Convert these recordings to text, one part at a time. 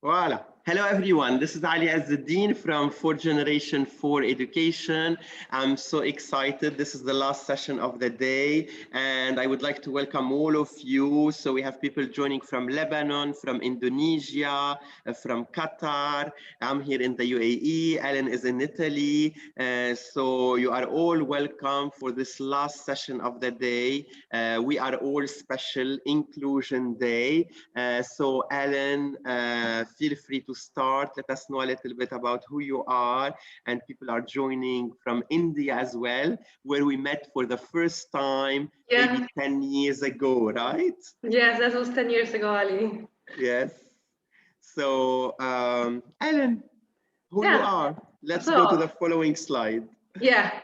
Voila. Hello, everyone. This is Ali Azzuddin from 4th Generation 4 Education. I'm so excited. This is the last session of the day, and I would like to welcome all of you. So we have people joining from Lebanon, from Indonesia, from Qatar. I'm here in the UAE. Elin is in Italy. So you are all welcome for this last session of the day. We are all special Inclusion Day. So Elin, feel free to start. Let us know a little bit about who you are, and people are joining from India as well, where we met for the first time maybe 10 years ago, right? Yes, that was 10 years ago, Ali. Yes. So Elin, who you are? Let's go to the following slide. Yeah,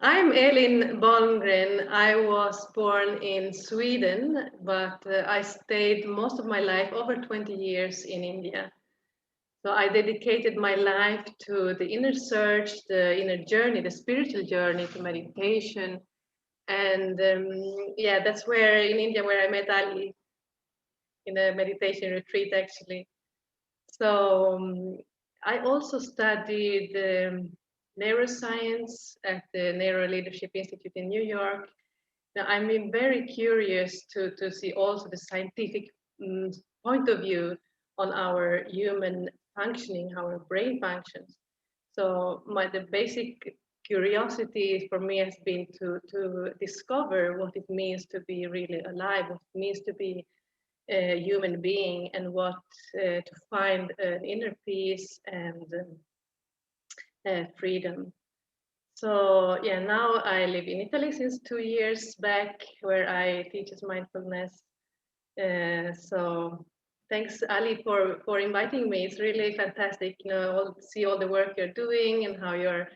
I'm Elin Bolmgren. I was born in Sweden, but I stayed most of my life, over 20 years, in India. So I dedicated my life to the inner search, the inner journey, the spiritual journey, to meditation. And yeah, that's where in India where I met Ali, in a meditation retreat, actually. So I also studied neuroscience at the NeuroLeadership Institute in New York. Now, I'm very curious to see also the scientific point of view on our human functioning, how our brain functions. So the basic curiosity for me has been to discover what it means to be really alive, what it means to be a human being, and what to find an inner peace and freedom. So yeah, now I live in Italy since 2 years back, where I teach mindfulness. So thanks, Ali, for inviting me. It's really fantastic, see all the work you're doing and how you're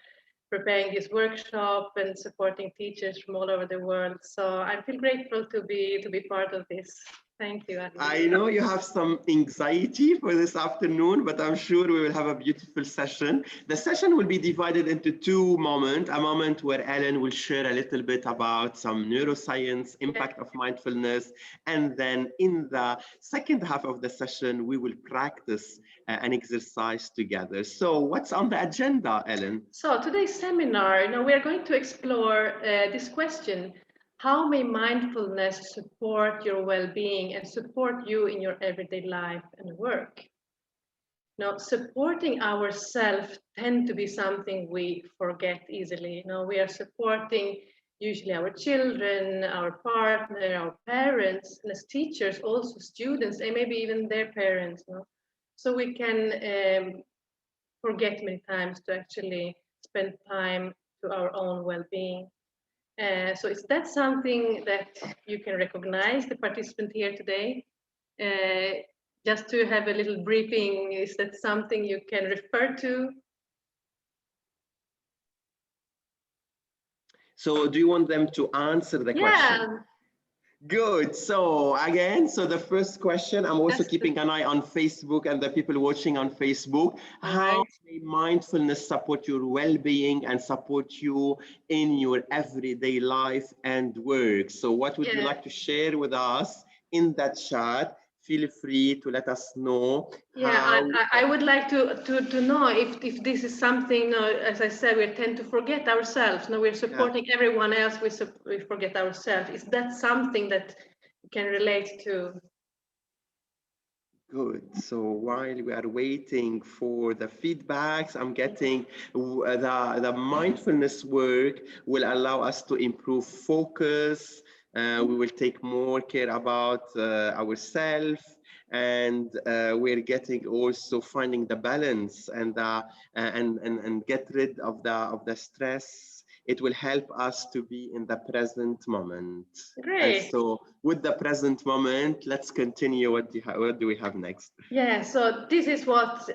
preparing this workshop and supporting teachers from all over the world. So I feel grateful to be part of this. Thank you, Ali. I know you have some anxiety for this afternoon, but I'm sure we will have a beautiful session. The session will be divided into two moments, a moment where Elin will share a little bit about some neuroscience, impact of mindfulness, and then in the second half of the session, we will practice an exercise together. So what's on the agenda, Elin? So today's seminar, we are going to explore this question: how may mindfulness support your well-being and support you in your everyday life and work? Now, supporting ourselves tend to be something we forget easily. We are supporting usually our children, our partner, our parents, and as teachers, also students, and maybe even their parents. So we can forget many times to actually spend time to our own well-being. So is that something that you can recognize, the participant here today? Just to have a little briefing, is that something you can refer to? So do you want them to answer the question? Good. So again, the first question, I'm also keeping an eye on Facebook and the people watching on Facebook. How may mindfulness support your well-being and support you in your everyday life and work? So what would you like to share with us in that chat? Feel free to let us know. Yeah, I would like to know if this is something, as I said, we tend to forget ourselves. We're supporting everyone else, we forget ourselves. Is that something that you can relate to? Good. So while we are waiting for the feedbacks, I'm getting the mindfulness work will allow us to improve focus. We will take more care about ourselves, and we're getting also finding the balance and get rid of the stress. It will help us to be in the present moment. Great. And so with the present moment, let's continue. What do we have next? Yeah, so this is what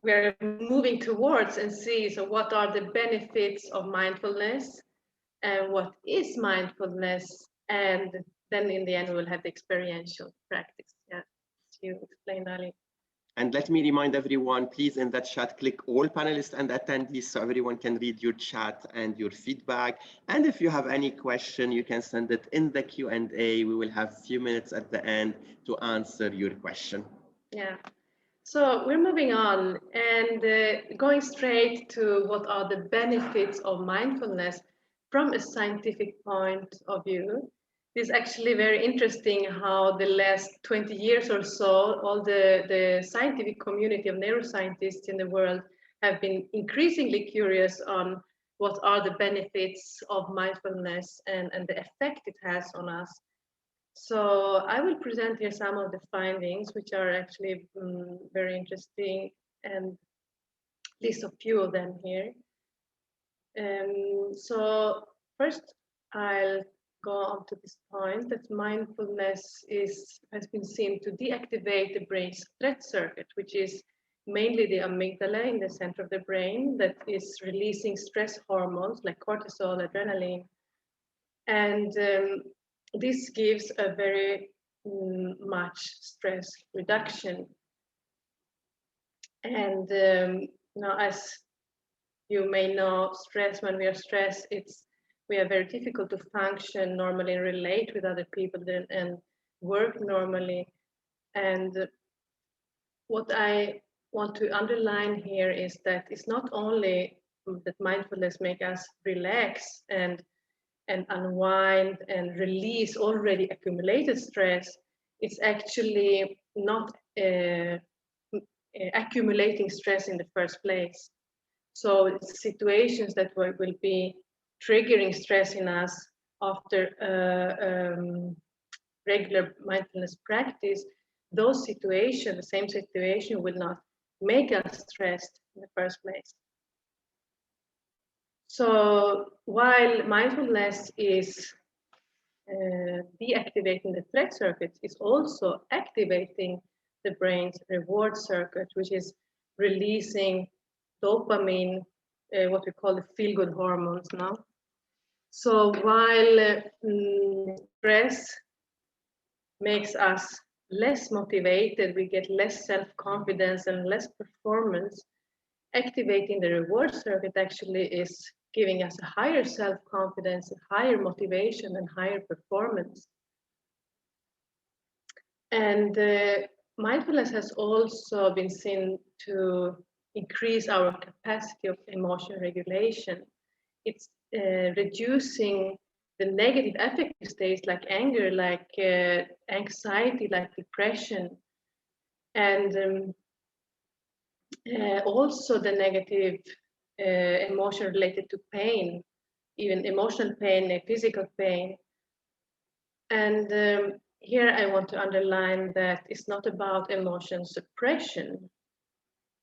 we're moving towards and see. So what are the benefits of mindfulness and what is mindfulness? And then in the end, we will have the experiential practice. Yeah, as you explained, Ali. And let me remind everyone, please, in that chat, click all panelists and attendees so everyone can read your chat and your feedback. And if you have any question, you can send it in the Q&A. We will have a few minutes at the end to answer your question. Yeah. So we're moving on and going straight to what are the benefits of mindfulness from a scientific point of view. It's actually very interesting how the last 20 years or so, all the scientific community of neuroscientists in the world have been increasingly curious on what are the benefits of mindfulness and the effect it has on us. So I will present here some of the findings, which are actually very interesting, and list a few of them here. So first, I'll go on to this point that mindfulness has been seen to deactivate the brain's threat circuit, which is mainly the amygdala in the center of the brain that is releasing stress hormones like cortisol, adrenaline, and this gives a very much stress reduction. And now, as you may know, when we are stressed, we are very difficult to function normally and relate with other people and work normally. And what I want to underline here is that it's not only that mindfulness makes us relax and unwind and release already accumulated stress, it's actually not accumulating stress in the first place. So it's situations that will be triggering stress in us after regular mindfulness practice. Those situations, the same situation, will not make us stressed in the first place. So while mindfulness is deactivating the threat circuit, it's also activating the brain's reward circuit, which is releasing dopamine, what we call the feel-good hormones now. So while stress makes us less motivated, we get less self-confidence and less performance, activating the reward circuit actually is giving us a higher self-confidence, higher motivation, and higher performance. And mindfulness has also been seen to increase our capacity of emotion regulation. It's reducing the negative affective states like anger, like anxiety, like depression, and also the negative emotion related to pain, even emotional pain, physical pain. And here I want to underline that it's not about emotion suppression,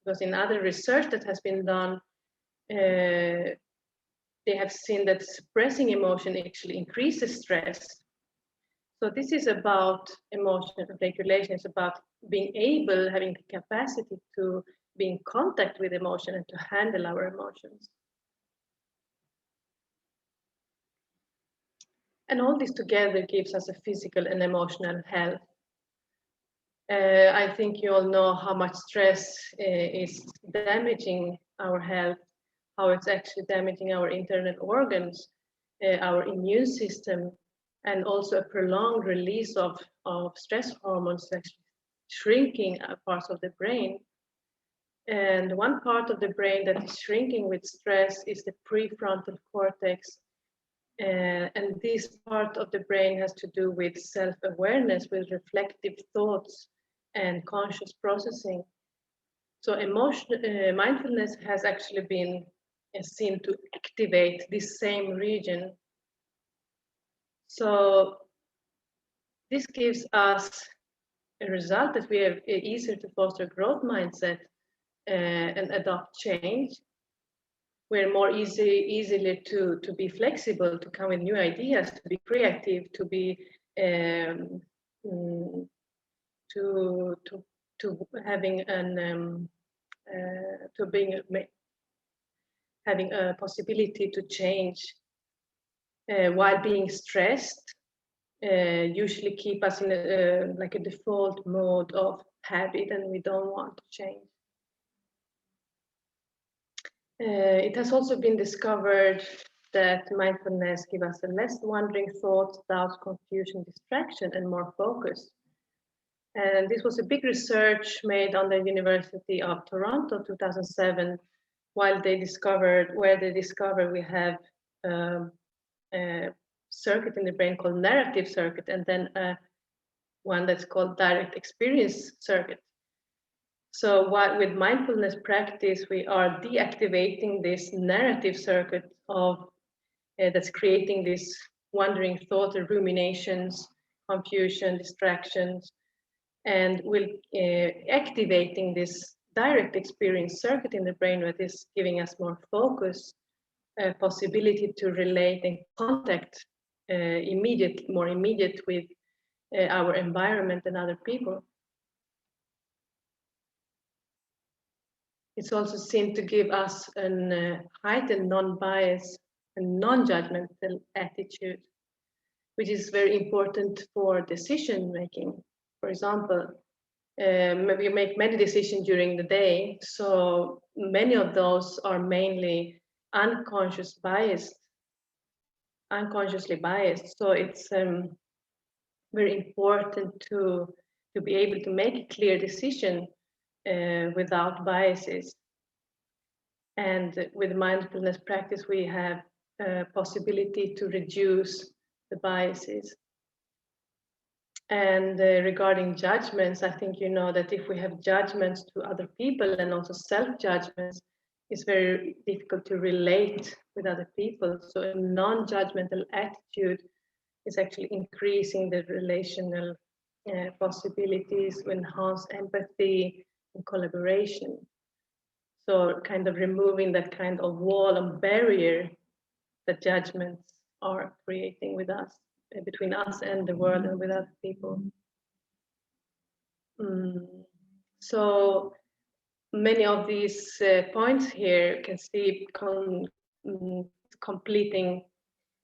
because in other research that has been done, they have seen that suppressing emotion actually increases stress. So this is about emotional regulation. It's about being able, having the capacity to be in contact with emotion and to handle our emotions. And all this together gives us a physical and emotional health. I think you all know how much stress is damaging our health, how it's actually damaging our internal organs, our immune system, and also a prolonged release of stress hormones, actually shrinking parts of the brain. And one part of the brain that is shrinking with stress is the prefrontal cortex. And this part of the brain has to do with self-awareness, with reflective thoughts and conscious processing. So mindfulness has actually been seen to activate this same region. So this gives us a result that we are easier to foster growth mindset and adopt change. We're more easily to be flexible, to come with new ideas, to be creative, to be to having having a possibility to change while being stressed. Usually keep us in like a default mode of habit, and we don't want to change. It has also been discovered that mindfulness gives us a less wandering thoughts, doubts, confusion, distraction, and more focus. And this was a big research made on the University of Toronto, 2007, where they discovered we have a circuit in the brain called narrative circuit, and then one that's called direct experience circuit. So with mindfulness practice, we are deactivating this narrative circuit of that's creating this wandering thought, ruminations, confusion, distractions, and will activating this direct experience circuit in the brain that is giving us more focus, possibility to relate and contact more immediate with our environment and other people. It's also seen to give us a heightened non-bias and non-judgmental attitude, which is very important for decision making. For example, maybe you make many decisions during the day, so many of those are mainly unconsciously biased. So it's very important to be able to make a clear decision without biases. And with mindfulness practice, we have a possibility to reduce the biases. And regarding judgments, I think you know that if we have judgments to other people and also self-judgments, it's very difficult to relate with other people. So a non-judgmental attitude is actually increasing the relational possibilities to enhance empathy and collaboration. So kind of removing that kind of wall and barrier that judgments are creating with us, between us and the world and with other people. So many of these points here you can see completing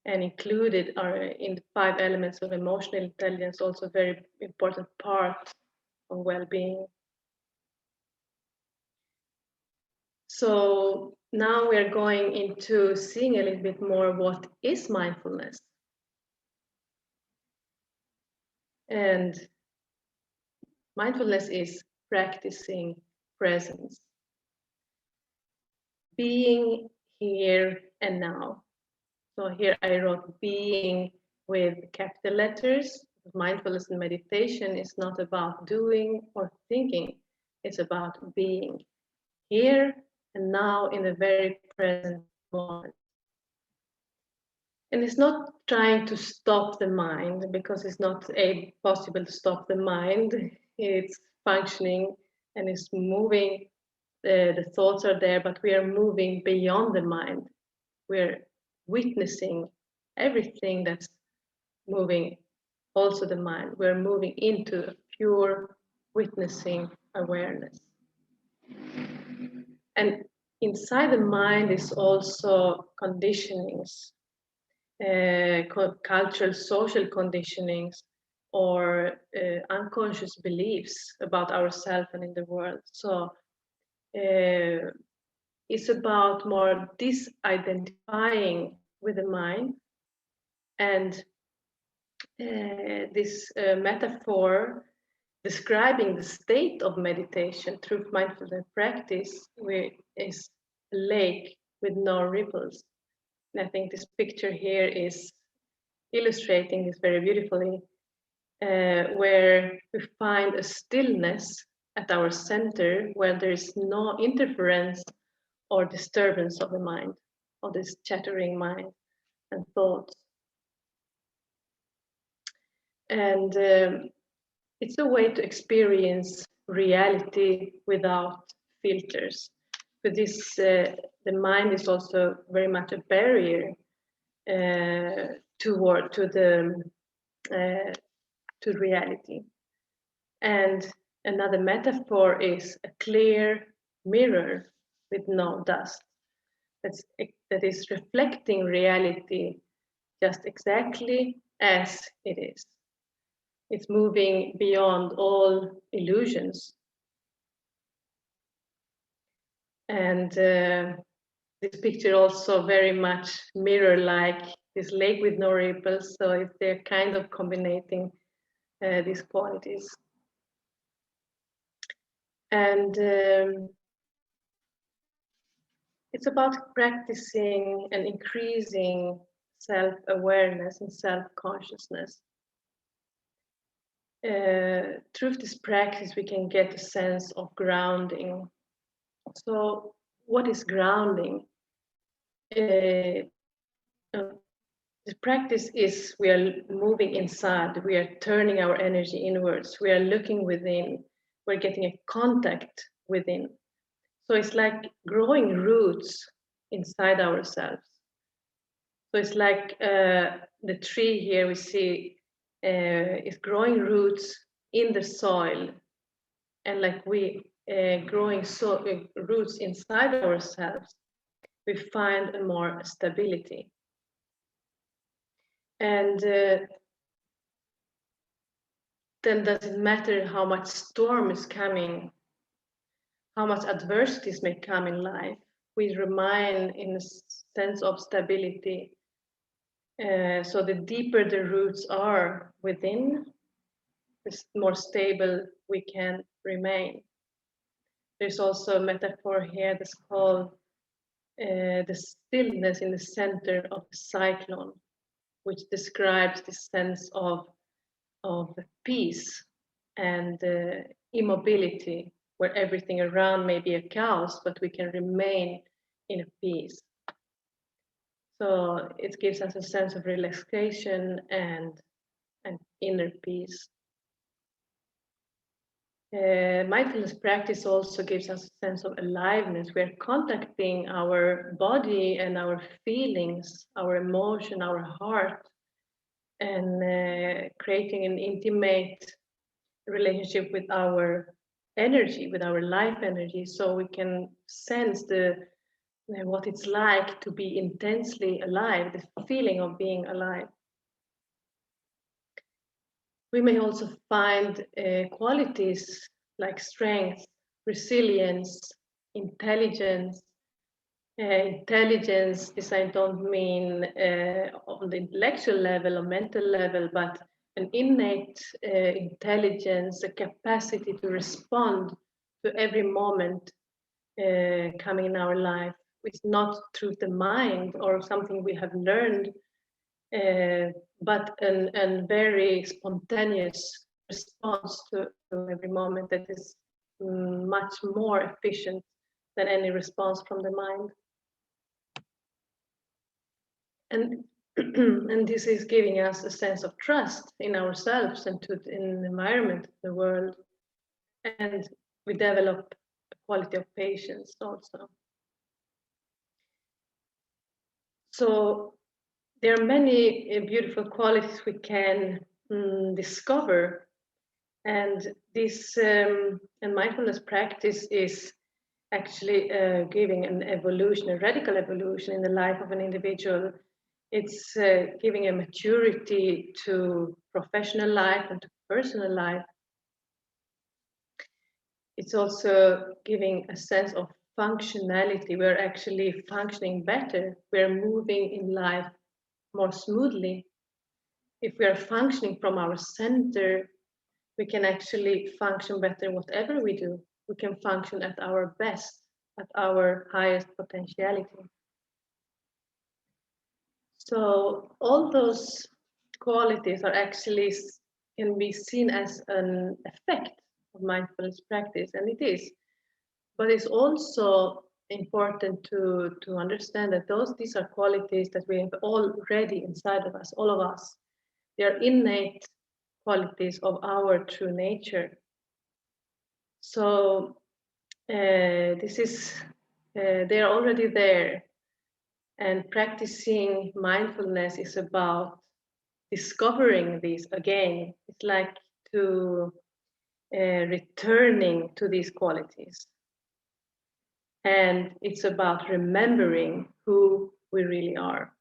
and included are in the 5 elements of emotional intelligence, also very important part of well-being. So now we're going into seeing a little bit more what is mindfulness. And mindfulness is practicing presence, being here and now. So here I wrote being with capital letters. Mindfulness and meditation is not about doing or thinking. It's about being here and now in the very present moment. And it's not trying to stop the mind, because it's not possible to stop the mind. It's functioning and it's moving. The thoughts are there, but we are moving beyond the mind. We're witnessing everything that's moving, also the mind. We're moving into a pure witnessing awareness. And inside the mind is also conditionings, cultural, social conditionings, or unconscious beliefs about ourselves and in the world. So it's about more disidentifying with the mind. And this metaphor describing the state of meditation through mindfulness practice is a lake with no ripples. And I think this picture here is illustrating this very beautifully, where we find a stillness at our center, where there is no interference or disturbance of the mind, of this chattering mind and thoughts. And it's a way to experience reality without filters. But this, the mind is also very much a barrier to reality. And another metaphor is a clear mirror with no dust. That is reflecting reality just exactly as it is. It's moving beyond all illusions. And this picture also very much mirror-like this lake with no ripples. So they're kind of combining these qualities. And it's about practicing and increasing self-awareness and self-consciousness. Through this practice, we can get a sense of grounding. So, what is grounding? The practice is we are moving inside, we are turning our energy inwards, we are looking within, we're getting a contact within. So it's like growing roots inside ourselves. So it's like the tree here we see is growing roots in the soil, and like we growing roots inside ourselves, we find a more stability. And then doesn't matter how much storm is coming, how much adversities may come in life, we remain in a sense of stability. So the deeper the roots are within, the more stable we can remain. There's also a metaphor here that's called the stillness in the center of the cyclone, which describes the sense of peace and immobility, where everything around may be a chaos, but we can remain in a peace. So it gives us a sense of relaxation and inner peace. Mindfulness practice also gives us a sense of aliveness. We are contacting our body and our feelings, our emotion, our heart, and creating an intimate relationship with our energy, with our life energy, so we can sense what it's like to be intensely alive, the feeling of being alive. We may also find qualities like strength, resilience, intelligence. Intelligence is, I don't mean on the intellectual level or mental level, but an innate intelligence, a capacity to respond to every moment coming in our life. It's not through the mind or something we have learned, but a very spontaneous response to every moment that is much more efficient than any response from the mind. And and this is giving us a sense of trust in ourselves and in the environment, the world, and we develop a quality of patience also. So there are many beautiful qualities we can discover, and this and mindfulness practice is actually giving an evolution, a radical evolution in the life of an individual. It's giving a maturity to professional life and to personal life. It's also giving a sense of functionality. We're actually functioning better. We're moving in life more smoothly. If we are functioning from our center, we can actually function better whatever we do. We can function at our best, at our highest potentiality. So all those qualities are actually can be seen as an effect of mindfulness practice, and it is. But it's also important to understand that these are qualities that we have already inside of us, all of us. They are innate qualities of our true nature. So this is they are already there. And practicing mindfulness is about discovering these again. It's like to returning to these qualities. And it's about remembering who we really are.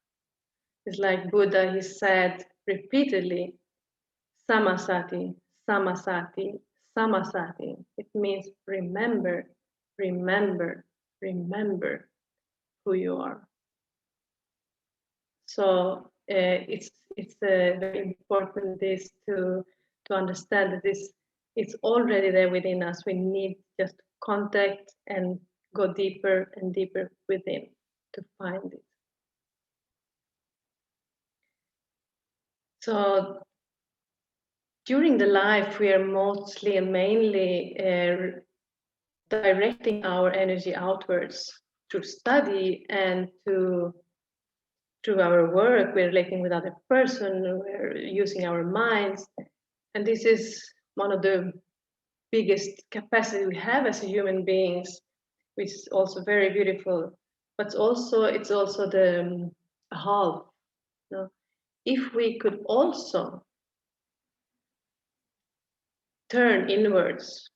It's like Buddha, he said repeatedly, samasati, samasati, samasati. It means remember, remember, remember who you are. So it's very important this to understand that this It's already there within us. We need just contact and go deeper and deeper within to find it. So during the life, we are mostly and mainly directing our energy outwards through study and through our work. We're relating with other person, we're using our minds. And this is one of the biggest capacity we have as human beings, which is also very beautiful. But it's also the half. You know? If we could also turn inwards,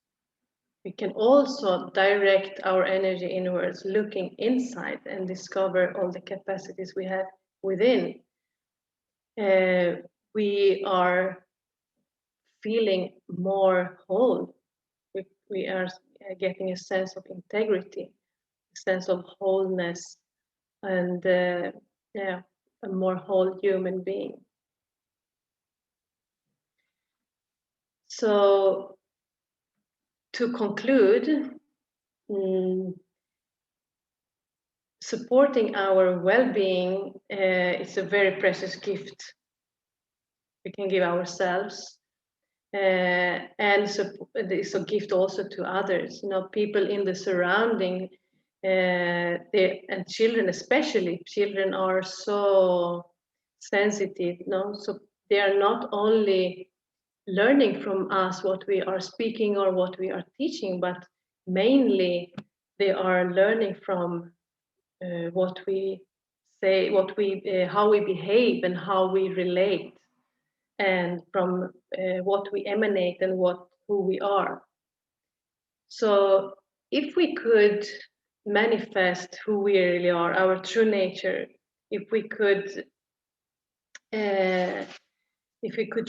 we can also direct our energy inwards, looking inside and discover all the capacities we have within. We are feeling more whole. We are getting a sense of integrity, a sense of wholeness, and yeah, a more whole human being. So to conclude, supporting our well-being is a very precious gift we can give ourselves, and it's a gift also to others. You know, people in the surrounding, and children especially. Children are so sensitive, no? So they are not only learning from us what we are speaking or what we are teaching, but mainly they are learning from what we say, how we behave and how we relate, and from what we emanate and who we are. So if we could manifest who we really are, our true nature, if we could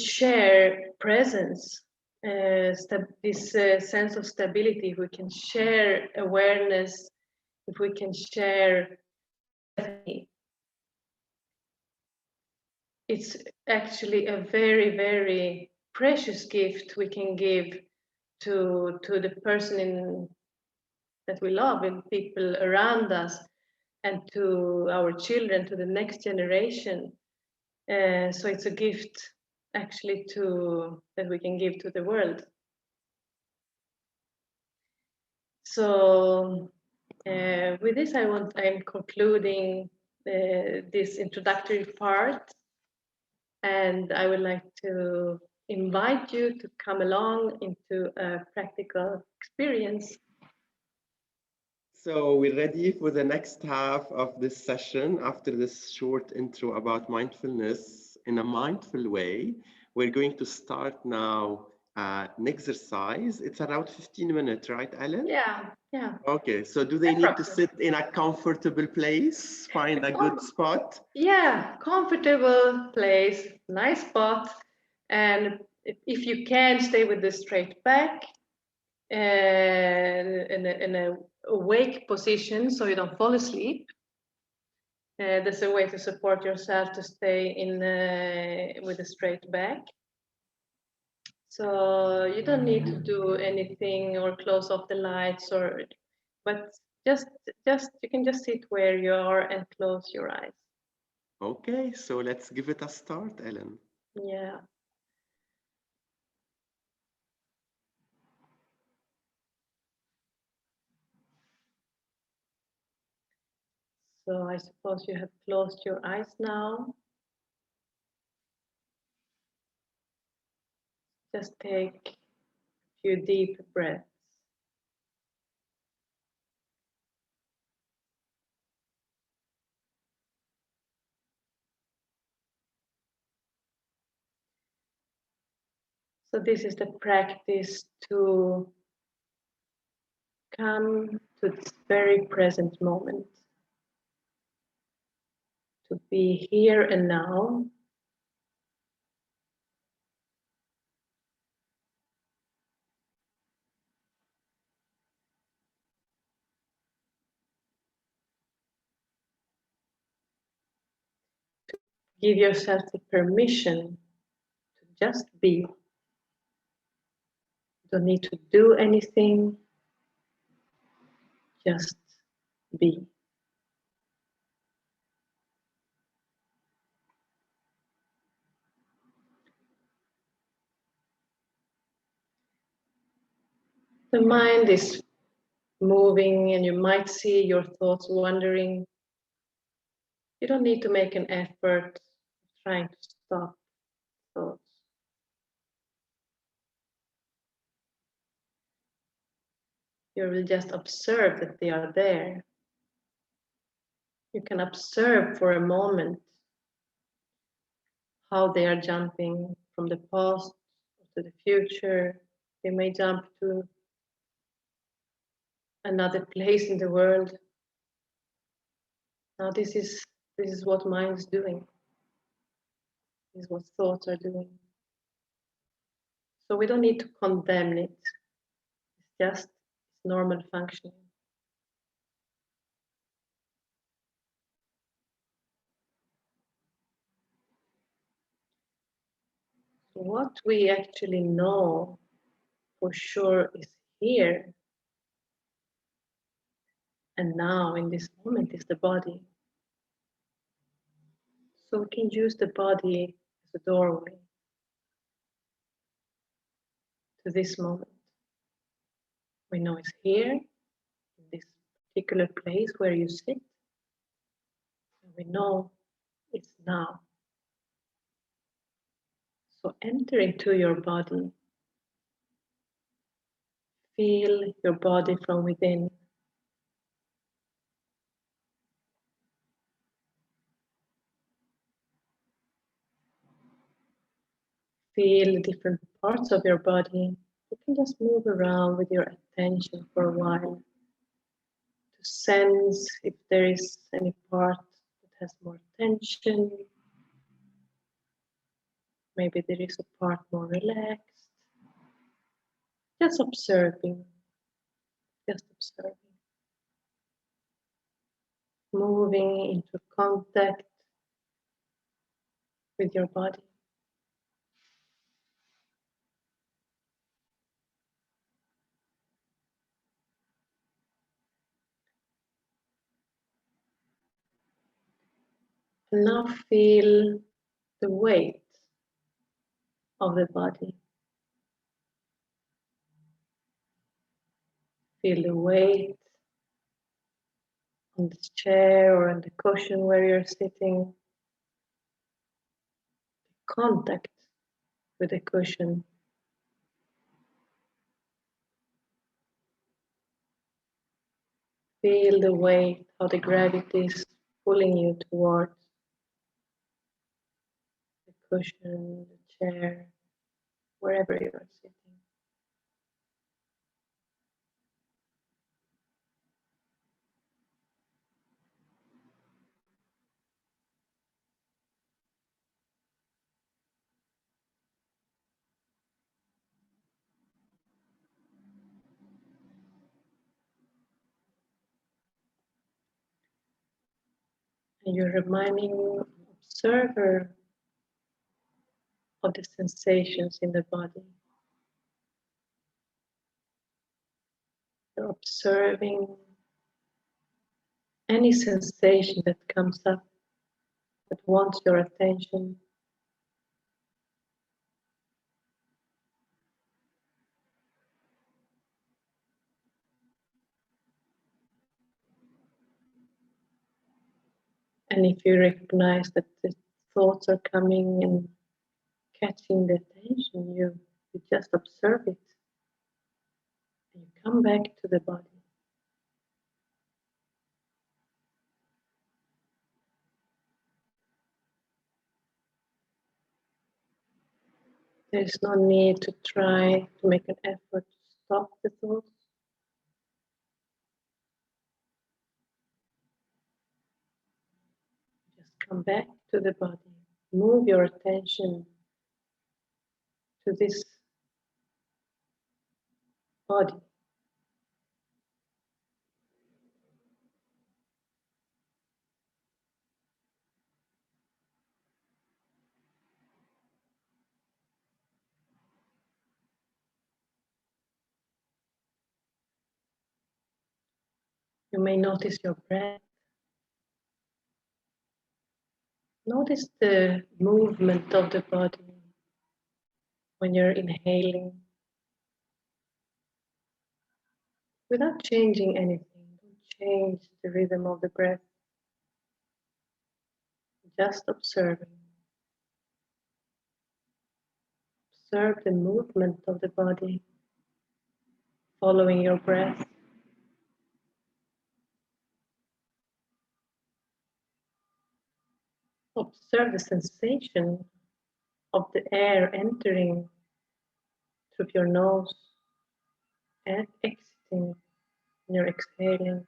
share presence, this sense of stability, if we can share awareness, if we can share, it's actually a very, very precious gift we can give to the person that we love and people around us, and to our children, to the next generation. So it's a gift actually that we can give to the world. So with this, I'm concluding this introductory part, and I would like to invite you to come along into a practical experience. So we're ready for the next half of this session. After this short intro about mindfulness in a mindful way, we're going to start now an exercise. It's around 15 minutes, right, Elin? Yeah. Okay, so do they need to sit in a comfortable place, find a good spot? Yeah, comfortable place, nice spot. And if you can, stay with the straight back and in a awake position so you don't fall asleep. There's a way to support yourself to stay in with a straight back. So you don't need to do anything or close off the lights, but just you can just sit where you are and close your eyes. Okay, so let's give it a start, Elin. Yeah. So I suppose you have closed your eyes now. Just take a few deep breaths. So this is the practice to come to this very present moment, to be here and now. To give yourself the permission to just be. Don't need to do anything, just be. The mind is moving and you might see your thoughts wandering. You don't need to make an effort trying to stop thoughts. You will just observe that they are there. You can observe for a moment how they are jumping from the past to the future. They may jump to another place in the world. Now this is what mind is doing. This is what thoughts are doing. So we don't need to condemn it. It's just normal functioning. So what we actually know for sure is here and now in this moment is the body. So we can use the body as a doorway to this moment. We know it's here, in this particular place where you sit. And we know it's now. So enter into your body. Feel your body from within. Feel the different parts of your body. You can just move around with your attention for a while to sense if there is any part that has more tension. Maybe there is a part more relaxed. Just observing. Just observing. Moving into contact with your body. And now feel the weight of the body. Feel the weight on this chair or on the cushion where you're sitting. Contact with the cushion. Feel the weight, how the gravity is pulling you towards the cushion, the chair, wherever you are sitting. And you're reminding observer of the sensations in the body. You're observing any sensation that comes up that wants your attention. And if you recognize that the thoughts are coming and catching the attention, you just observe it. And you come back to the body. There is no need to try to make an effort to stop the thoughts. Just come back to the body. Move your attention to this body. You may notice your breath. Notice the movement of the body when you're inhaling without changing anything. Don't change the rhythm of the breath. Just observing. Observe the movement of the body following your breath. Observe the sensation of the air entering through your nose and exiting when you're exhaling.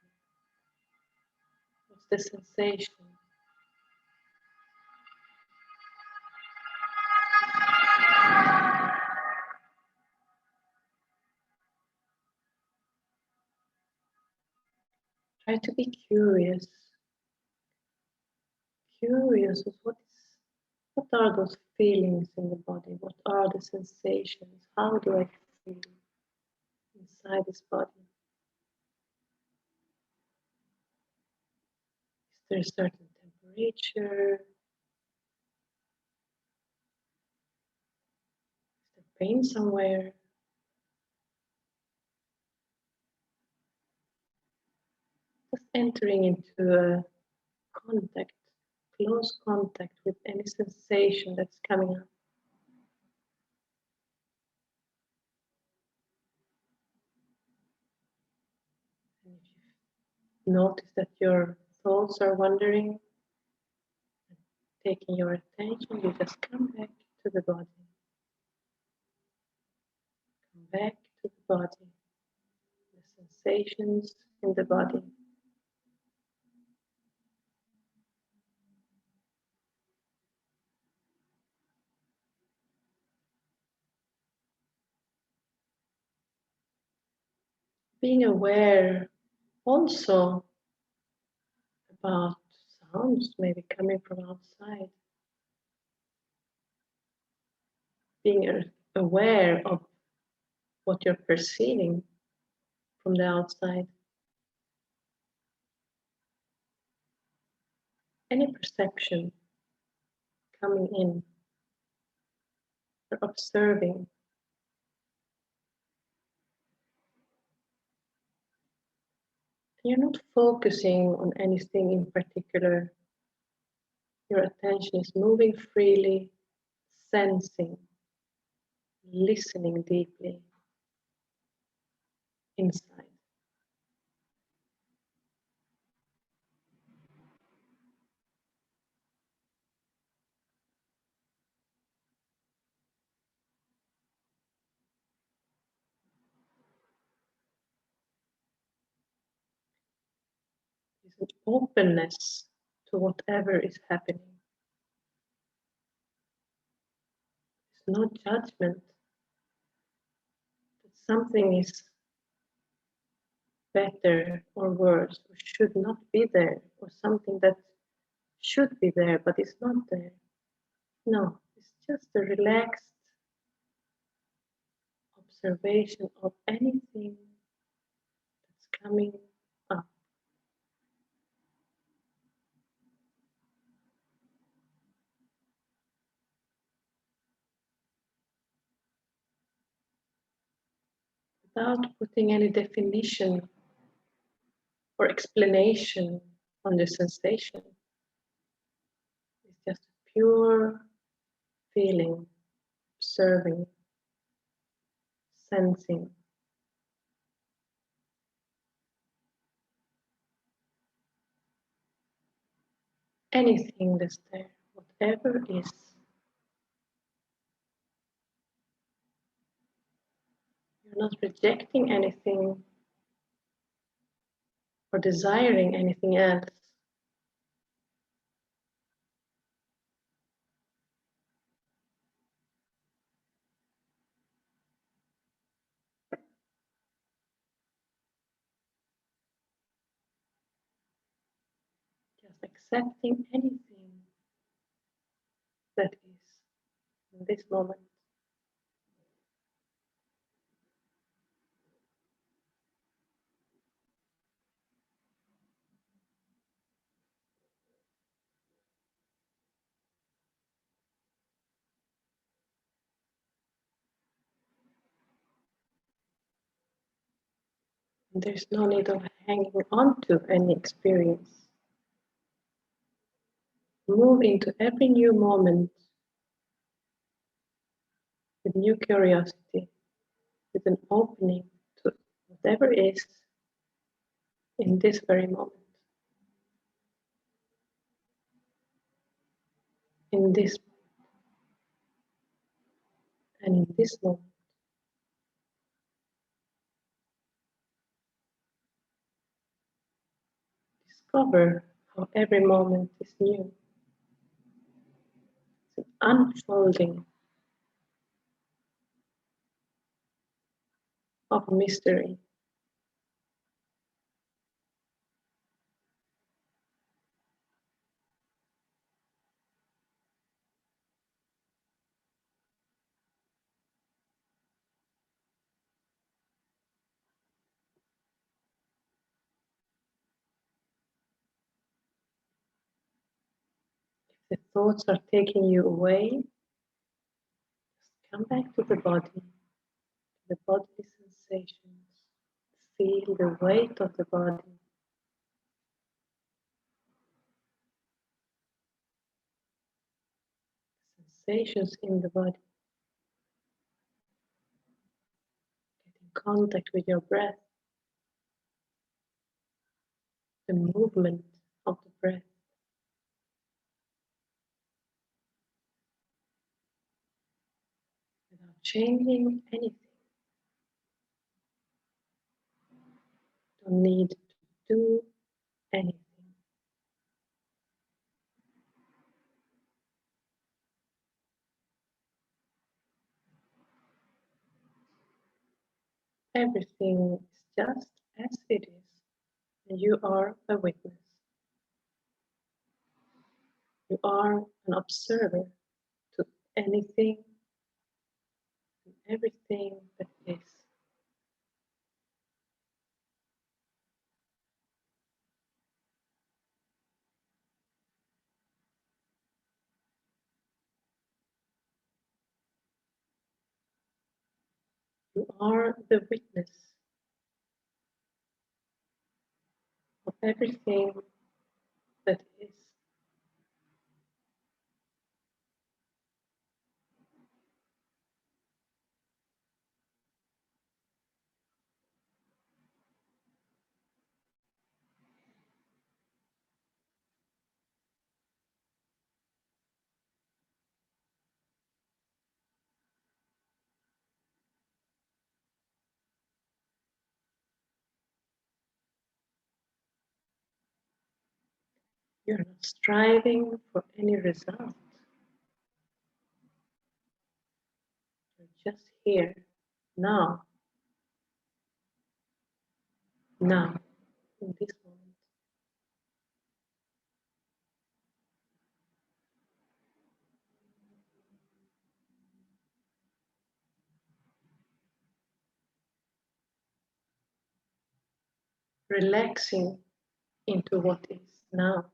What's the sensation? Try to be curious. Curious of what are those feelings in the body? What are the sensations? How do I feel inside this body? Is there a certain temperature? Is there pain somewhere? Just entering into a contact, close contact with any sensation that's coming up. And if you notice that your thoughts are wandering, taking your attention, you just come back to the body. Come back to the body, the sensations in the body. Being aware also about sounds maybe coming from outside. Being aware of what you're perceiving from the outside. Any perception coming in, or observing. You're not focusing on anything in particular. Your attention is moving freely, sensing, listening deeply inside. There's an openness to whatever is happening. There's no judgment that something is better or worse, or should not be there, or something that should be there but is not there. No, it's just a relaxed observation of anything that's coming up. Without putting any definition or explanation on the sensation. It's just pure feeling, observing, sensing. Anything that's there, whatever is. You're not rejecting anything or desiring anything else. Just accepting anything that is in this moment. And there's no need of hanging on to any experience. Move into every new moment with new curiosity, with an opening to whatever is in this very moment. In this and in this moment. Discover how every moment is new. It's an unfolding of mystery. If the thoughts are taking you away, just come back to the bodily sensations. Feel the weight of the body. Sensations in the body. Get in contact with your breath. The movement of the breath. Without changing anything. Don't need to do anything. Everything is just as it is, and you are a witness. You are an observer to anything and everything that is. You are the witness of everything that is. You're not striving for any result. You're just here, now, in this moment. Relaxing into what is now.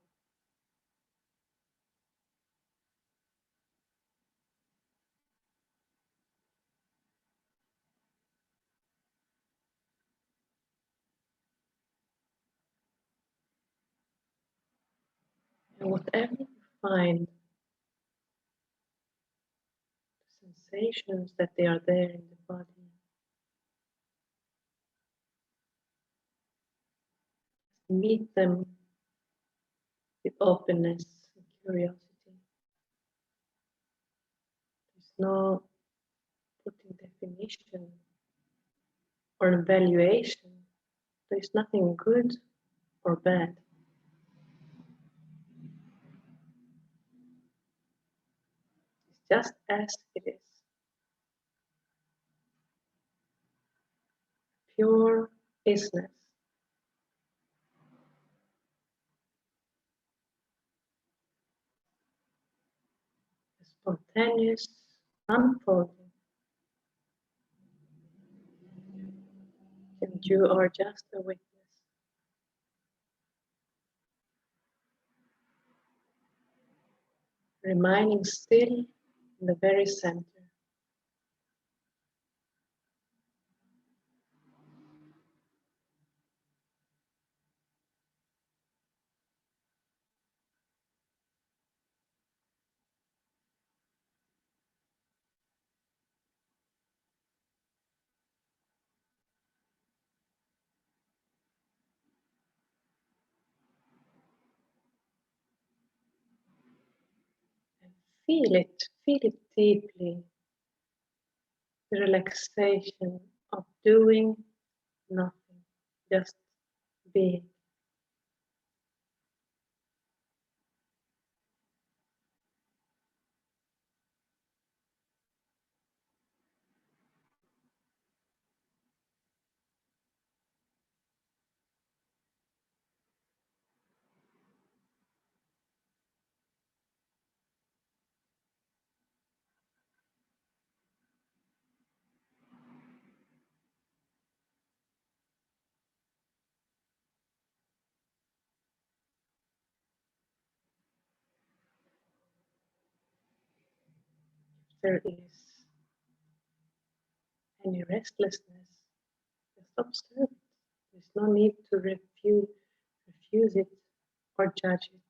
And whatever you find, the sensations that they are there in the body, meet them with openness and curiosity. There's no putting definition or evaluation. There's nothing good or bad. It's just as it is. Pure isness. A spontaneous unfolding. And you are just a witness. Remaining still in the very center. feel it deeply. The relaxation of doing nothing, just being. There is any restlessness, just observe it. There's no need to refuse it or judge it.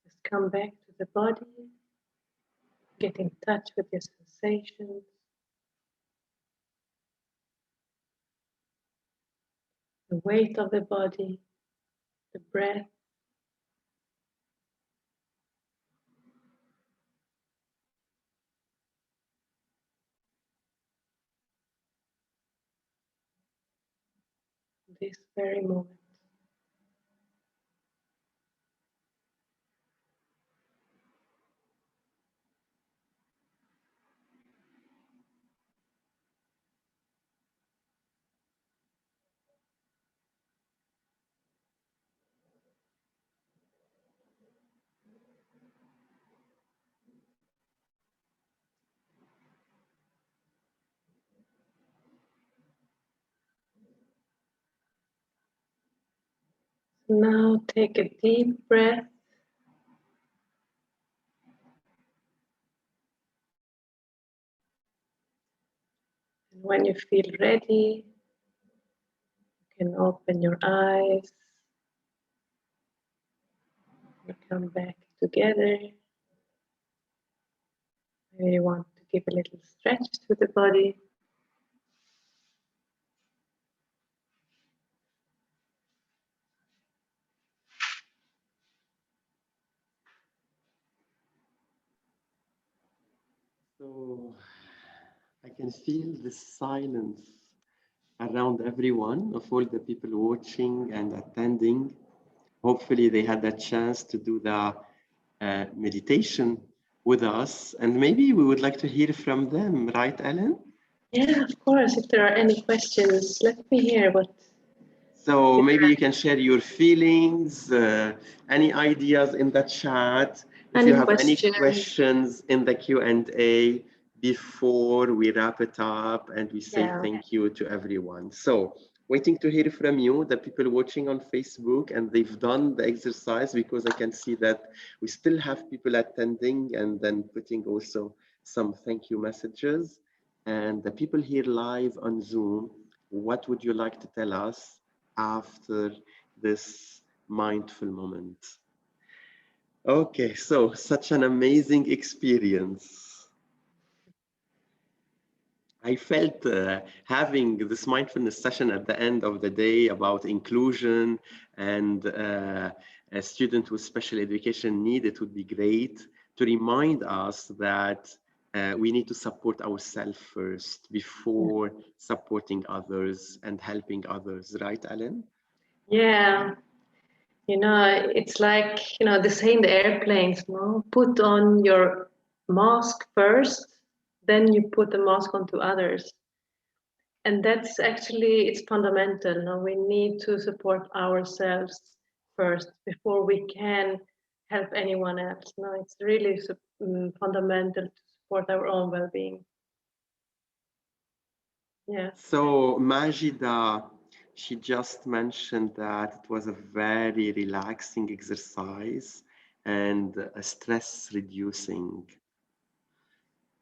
Just come back to the body, get in touch with your sensations, the weight of the body, the breath. This very moment. Now take a deep breath. And when you feel ready, you can open your eyes and come back together. Maybe you want to give a little stretch to the body. So I can feel the silence around everyone, of all the people watching and attending. Hopefully they had that chance to do the meditation with us, and maybe we would like to hear from them, right, Ellen? Yeah, of course. If there are any questions, let me hear what. So maybe you can share your feelings, any ideas in the chat. If Any you have any questions? questions in the Q&A before we wrap it up and we say thank you to everyone. So waiting to hear from you, the people watching on Facebook, and they've done the exercise, because I can see that we still have people attending and then putting also some thank you messages. And the people here live on Zoom, what would you like to tell us after this mindful moment? Okay, so such an amazing experience. I felt having this mindfulness session at the end of the day about inclusion and a student with special education need, it would be great to remind us that we need to support ourselves first before supporting others and helping others, right, Ellen? Yeah, it's like, they say in the airplanes, no? Put on your mask first, then you put the mask onto others. And that's actually, it's fundamental. No? We need to support ourselves first before we can help anyone else. No, it's really fundamental to support our own well-being. Yeah. So Majida, she just mentioned that it was a very relaxing exercise and a stress reducing.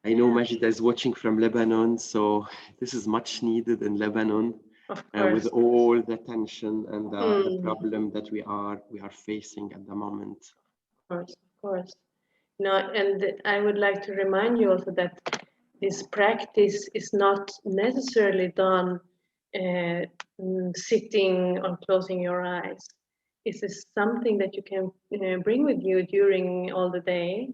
I know Majida is watching from Lebanon, so this is much needed in Lebanon, with all the tension and the problem that we are facing at the moment. Of course. And I would like to remind you also that this practice is not necessarily done sitting or closing your eyes. Is this something that you can bring with you during all the day?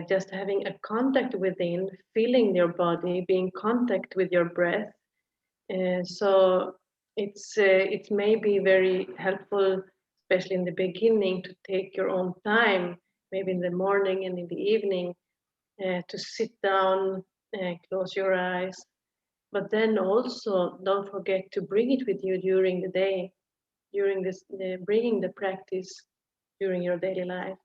Just having a contact within, feeling your body, being in contact with your breath. So it may be very helpful, especially in the beginning, to take your own time, maybe in the morning and in the evening, to sit down, close your eyes, but then also don't forget to bring it with you during the day, during this, bringing the practice during your daily life.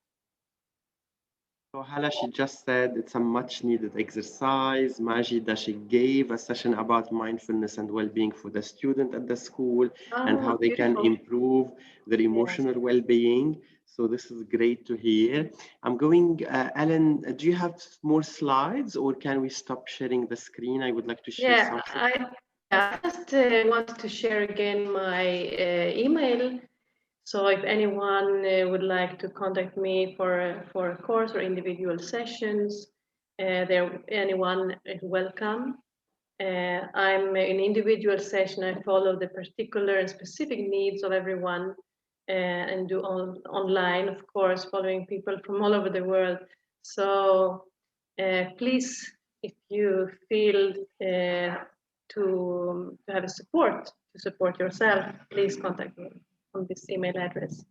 So Hala, she just said it's a much needed exercise. Majida, she gave a session about mindfulness and well-being for the student at the school and how they can Beautiful. improve their emotional Yes. well-being. So this is great to hear. I'm going, Ellen, do you have more slides or can we stop sharing the screen? I would like to share Yeah, something. I just wanted to share again my email. So if anyone would like to contact me for a course or individual sessions, anyone is welcome. I'm in individual session. I follow the particular and specific needs of everyone, and do online, of course, following people from all over the world. So please, if you feel to have a support, to support yourself, please contact me on this email address.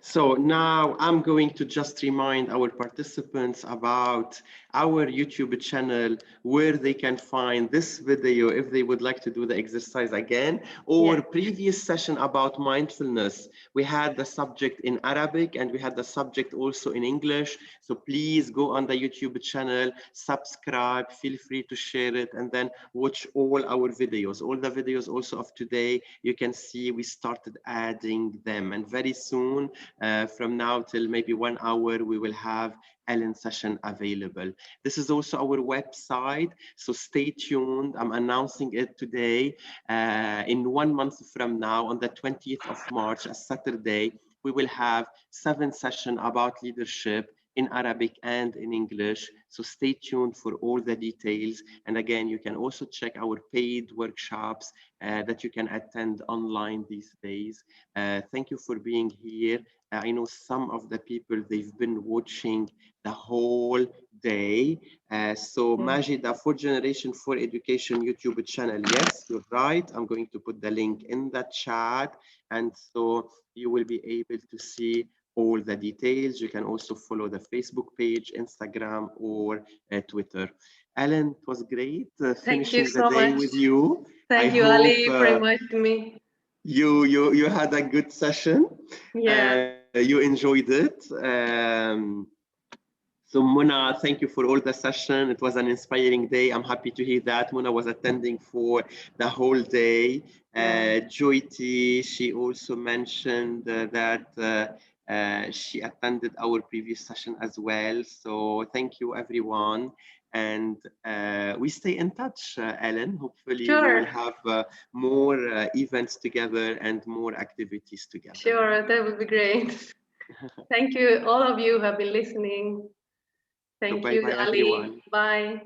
So now I'm going to just remind our participants about our YouTube channel where they can find this video if they would like to do the exercise again, or previous session about mindfulness. We had the subject in Arabic and we had the subject also in English. So please go on the YouTube channel, subscribe, feel free to share it, and then watch all our videos. All the videos also of today, you can see we started adding them, and very soon, from now till maybe 1 hour, we will have Elin session available. This is also our website, so stay tuned. I'm announcing it today. In 1 month from now, on the 20th of March, a Saturday, we will have 7 sessions about leadership in Arabic and in English. So stay tuned for all the details. And again, you can also check our paid workshops that you can attend online these days. Thank you for being here. I know some of the people, they've been watching the whole day. So Majida, for Generation 4 Education YouTube channel, yes, you're right. I'm going to put the link in the chat. And so you will be able to see all the details. You can also follow the Facebook page, Instagram, or Twitter. Ellen, it was great finishing the day with you. Thank you, Ali, for inviting me. You had a good session. Yeah. You enjoyed it. So Mona, thank you for all the session. It was an inspiring day. I'm happy to hear that Mona was attending for the whole day. Joyti, she also mentioned that she attended our previous session as well. So thank you, everyone. And we stay in touch, Ellen. Hopefully we will have more events together and more activities together. Sure, that would be great. Thank you, all of you who have been listening. Thank you, Ali. Bye.